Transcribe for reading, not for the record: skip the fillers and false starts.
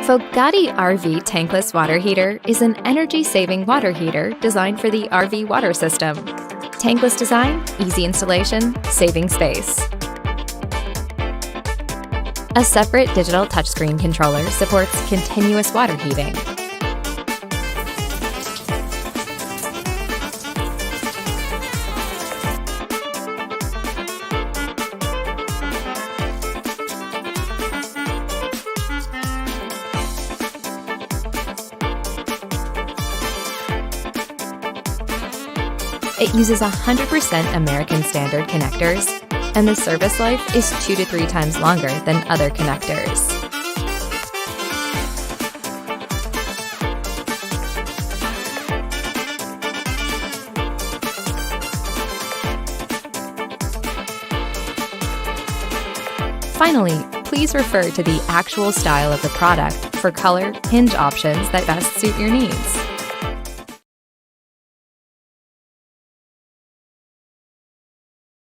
Fogatti RV Tankless Water Heater is an energy-saving water heater designed for the RV water system. Tankless design, easy installation, saving space. A separate digital touchscreen controller supports continuous water heating. It uses 100% American Standard connectors, and the service life is 2 to 3 times longer than other connectors. Finally, please refer to the actual style of the product for color, hinge options that best suit your needs.